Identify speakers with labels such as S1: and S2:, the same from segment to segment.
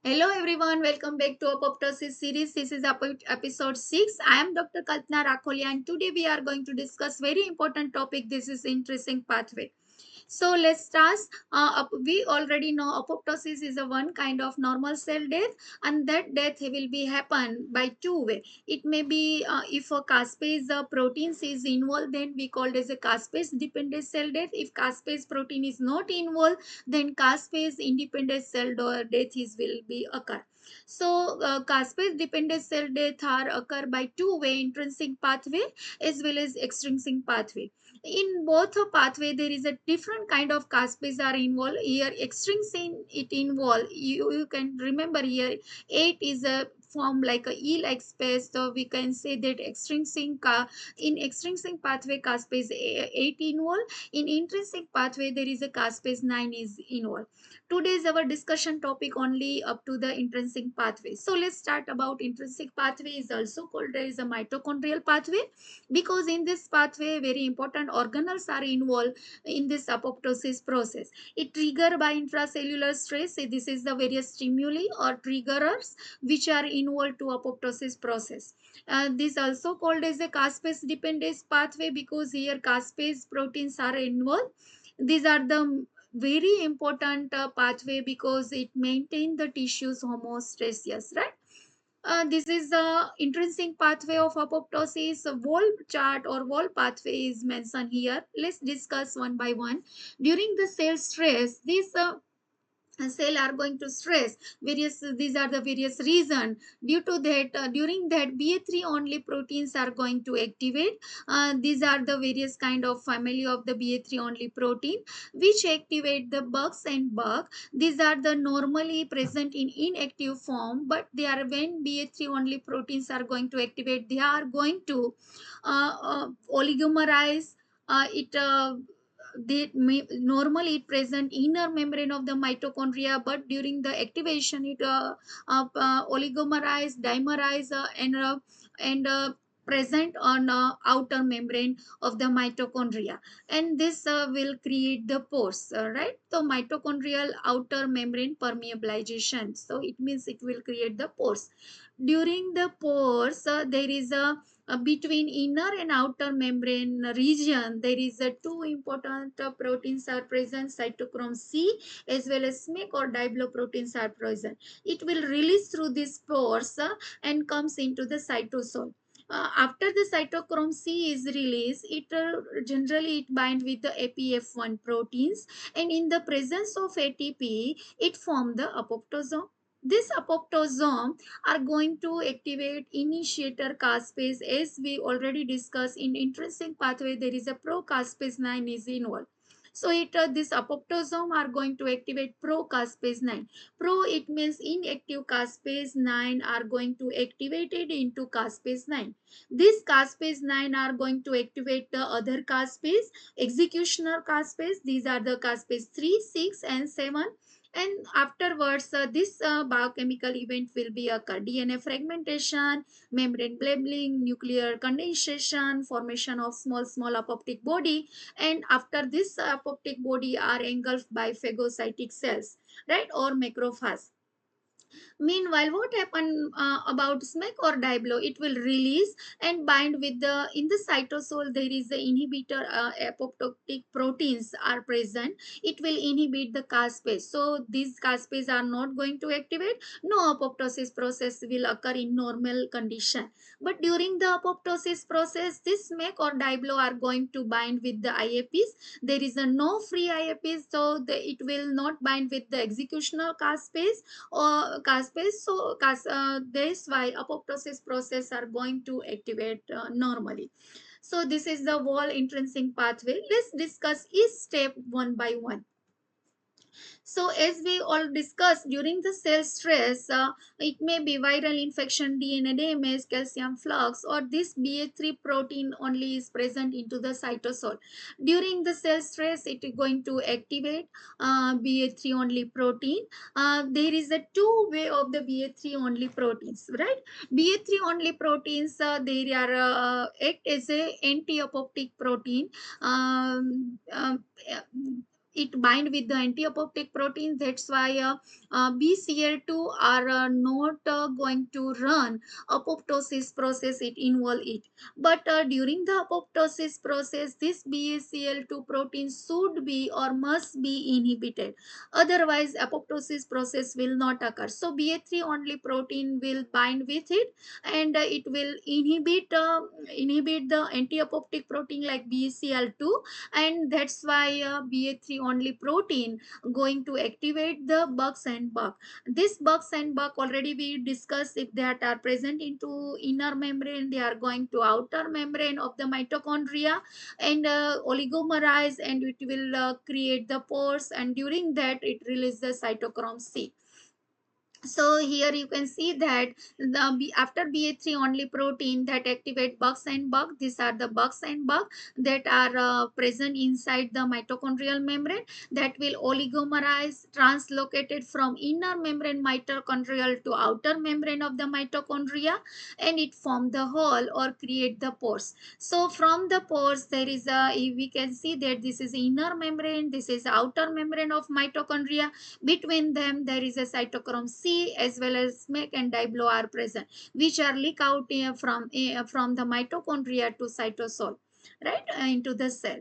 S1: Hello everyone, welcome back to Apoptosis series. This is episode 6. I am Dr. Kalpna Rakholiya and today we are going to discuss very important topic. This is intrinsic pathway. So let's start. We already know apoptosis is a one kind of normal cell death, and that death will be happen by two way. It may be if a caspase proteins is involved, then we call it as a caspase dependent cell death. If caspase protein is not involved, then caspase independent cell death is will be occur. So caspase dependent cell death are occur by two way intrinsic pathway as well as extrinsic pathway. In both a pathway there is a different kind of caspase are involved. Here extrinsic it involved, you can remember here 8 is a form like a e like space, so we can say that extrinsic in extrinsic pathway caspase 8 involved. In intrinsic pathway there is a caspase 9 is involved. Today is our discussion topic only up to the intrinsic pathway. So let's start about intrinsic pathway. Is also called as a mitochondrial pathway, because in this pathway very important organelles are involved in this apoptosis process. It triggered by intracellular stress. This is the various stimuli or triggerers which are involved to apoptosis process. This also called as a caspase dependence pathway, because here caspase proteins are involved. These are the very important pathway because it maintains the tissues homeostasis, right? This is the intrinsic pathway of apoptosis. A wall chart or wall pathway is mentioned here. Let's discuss one by one. During the cell stress, these cell are going to stress various, these are the various reason. Due to that, during that ba3 only proteins are going to activate. These are the various kind of family of the ba3 only protein which activate the bugs and bug. These are the normally present in inactive form, but they are when ba3 only proteins are going to activate, they are going to oligomerize it they may normally it present inner membrane of the mitochondria, but during the activation it oligomerize, dimerize, and present on outer membrane of the mitochondria, and this will create the pores, right? So mitochondrial outer membrane permeabilization, so it means it will create the pores. During the pores there is a between inner and outer membrane region, there is a two important proteins are present, cytochrome c as well as SMEC or diploproteins are present. It will release through these pores and comes into the cytosol. After the cytochrome c is released, it generally it bind with the apf1 proteins, and in the presence of atp it form the apoptosome. This apoptosome are going to activate initiator caspase. As we already discussed, in intrinsic pathway there is a pro caspase 9 is involved. So it this apoptosome are going to activate pro caspase 9. Pro it means inactive caspase 9 are going to activate it into caspase 9. This caspase 9 are going to activate the other caspase, executioner caspase. These are the caspase 3, 6 and 7, and afterwards this biochemical event will be occur: dna fragmentation, membrane labeling, nuclear condensation, formation of small apoptic body, and after this apoptic body are engulfed by phagocytic cells, right, or macrophage. Meanwhile, what happened about SMEC or diblo? It will release and bind with the, in the cytosol there is the inhibitor apoptotic proteins are present. It will inhibit the caspase. So these caspase are not going to activate. No apoptosis process will occur in normal condition. But during the apoptosis process, this SMEC or diblo are going to bind with the IAPs. There is a no free IAPs, so it will not bind with the executional caspase or caspase. So this why apoptosis process are going to activate normally. So this is the wall intrinsic pathway. Let's discuss each step one by one. So as we all discussed, during the cell stress, it may be viral infection, DNA damage, calcium flux, or this BA3 protein only is present into the cytosol. During the cell stress, it is going to activate BA3 only protein. There is a two way of the BA3 only proteins, right? BA3 only proteins, they are act as a anti-apoptic protein. Um, um, it bind with the anti-apoptic protein. That's why Bcl2 are not going to run apoptosis process, it involve it. But during the apoptosis process, this Bcl2 protein should be or must be inhibited, otherwise apoptosis process will not occur. So Ba3 only protein will bind with it, and it will inhibit the anti-apoptic protein like Bcl2, and that's why Ba3 only protein going to activate the bugs and bug. This bugs and bug already we discussed, if that are present into inner membrane, they are going to outer membrane of the mitochondria and oligomerize, and it will create the pores, and during that it releases the cytochrome C. So here you can see that after Ba3 only protein that activate bugs and bug, these are the bugs and bug that are present inside the mitochondrial membrane, that will oligomerize, translocated from inner membrane mitochondrial to outer membrane of the mitochondria, and it form the hole or create the pores. So from the pores there is a, we can see that this is inner membrane, this is outer membrane of mitochondria. Between them there is a cytochrome C as well as SMEC and diblo are present, which are leak out from the mitochondria to cytosol, right, into the cell.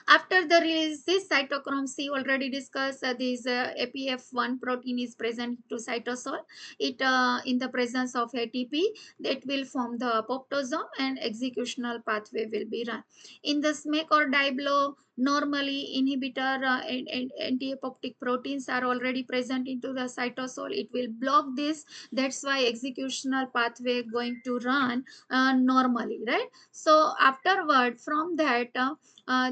S1: After the release, this cytochrome C already discussed, this APF1 protein is present to cytosol. It in the presence of ATP that will form the apoptosome, and executional pathway will be run. In the SMEC or diblo, normally inhibitor and anti-apoptic proteins are already present into the cytosol. It will block this. That's why executional pathway going to run normally, right? So afterward, from that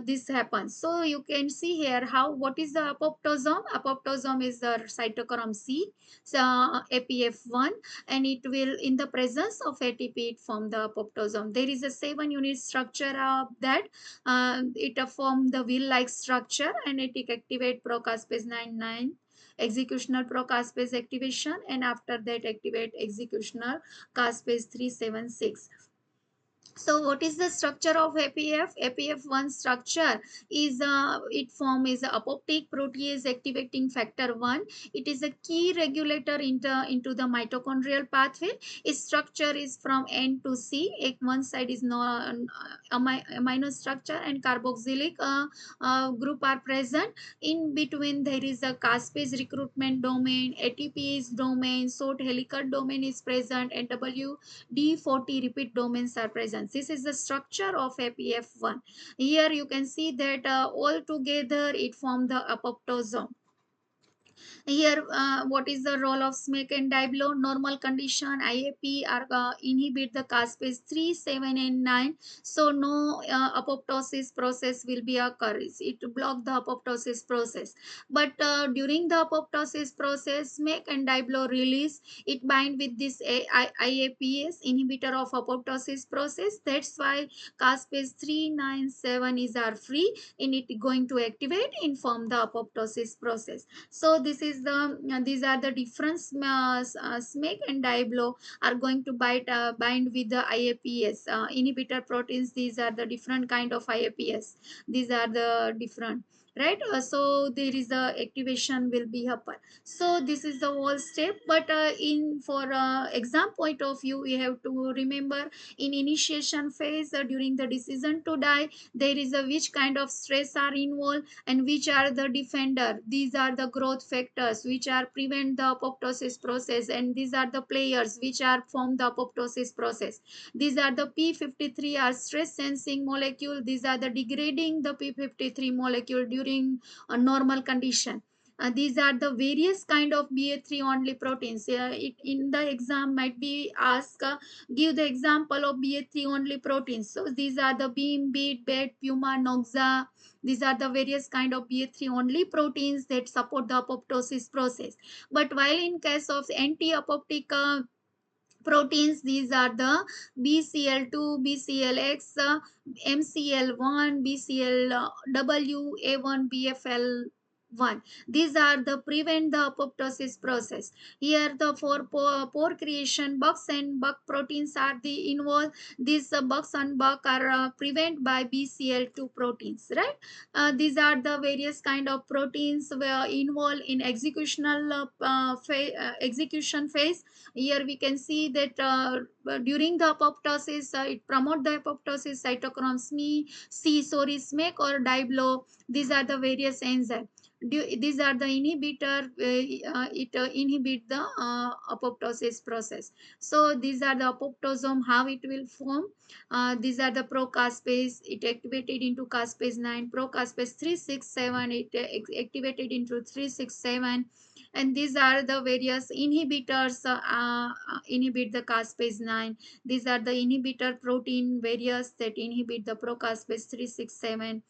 S1: this happens. So you can see here how, what is the apoptosome. Apoptosome is the cytochrome C, so APF1, and it will, in the presence of ATP, it form the apoptosome. There is a 7-unit structure of that. It form the wheel like structure, and it activate procaspase 99 executional procaspase activation, and after that activate executional caspase 376. So what is the structure of APF? APF1 structure is it form is a apoptic protease activating factor 1. It is a key regulator into the mitochondrial pathway. Its structure is from N to C. One side is no amino structure and carboxylic group are present. In between there is a caspase recruitment domain, ATPase domain, short helical domain is present, and D40 repeat domains are present. This is the structure of APF1. Here you can see that all together it forms the apoptosome. Here, what is the role of SMEC and diblo? Normal condition, IAP are inhibit the caspase 3, 7, and 9. So no apoptosis process will be occurs. It block the apoptosis process. But during the apoptosis process, SMEC and diblo release. It bind with this IAPS inhibitor of apoptosis process. That's why caspase 3, 9, 7 is are free, and it going to activate and form the apoptosis process. So this is the these are the different SMEC and diblo are going to bind with the IAPS inhibitor proteins. These are the different kind of IAPS. These are the different, right. So there is a activation will be happen. So this is the whole step. But in for exam point of view, we have to remember, in initiation phase during the decision to die, there is a which kind of stress are involved and which are the defender. These are the growth factors which are prevent the apoptosis process, and these are the players which are form the apoptosis process. These are the P53 are stress sensing molecule. These are the degrading the P53 molecule during a normal condition. These are the various kind of Ba3 only proteins. It in the exam might be asked, give the example of Ba3 only proteins. So these are the beam, beat, bet, puma, noxa. These are the various kind of Ba3 only proteins that support the apoptosis process. But while in case of anti-apoptic proteins, these are the Bcl2, Bcl-X, MCL1, Bcl-W, A1, BFL, 1. These are the prevent the apoptosis process. Here the for pore creation bugs and bug proteins are the involved. These bugs and bug are prevent by Bcl-2 proteins, right? These are the various kind of proteins were involved in execution phase. Here we can see that during the apoptosis, it promote the apoptosis cytochrome SMEC or diblo. These are the various enzymes. These are the inhibitor. It inhibit the apoptosis process. So these are the apoptosome, how it will form. These are the procaspase. It activated into caspase 9. Procaspase 367. It activated into 367. And these are the various inhibitors inhibit the caspase 9. These are the inhibitor protein various that inhibit the procaspase 367.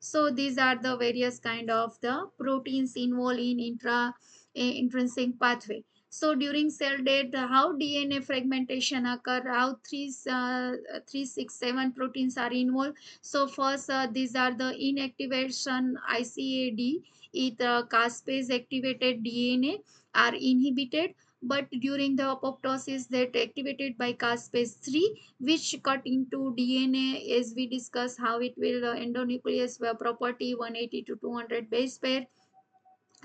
S1: So these are the various kind of the proteins involved in intrinsic pathway. So during cell death, how DNA fragmentation occur, how 367 proteins are involved. So first, these are the inactivation ICAD, it caspase activated DNA are inhibited, but during the apoptosis that activated by caspase 3, which cut into DNA, as we discuss how it will endonuclease property 180 to 200 base pair.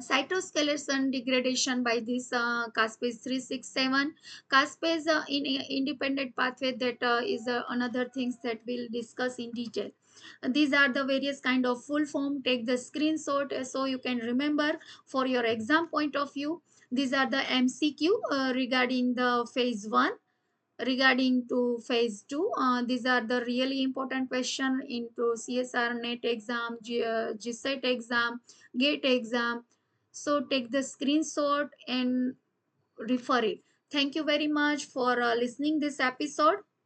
S1: Cytoskeleton degradation by this caspase 367. Caspase in independent pathway, that is another things that we'll discuss in detail. These are the various kind of full form. Take the screenshot so you can remember for your exam point of view. These are the MCQ regarding the phase 1. Regarding to phase 2, these are the really important question into CSR net exam, GSET exam, gate exam. So take the screenshot and refer it. Thank you very much for listening this episode.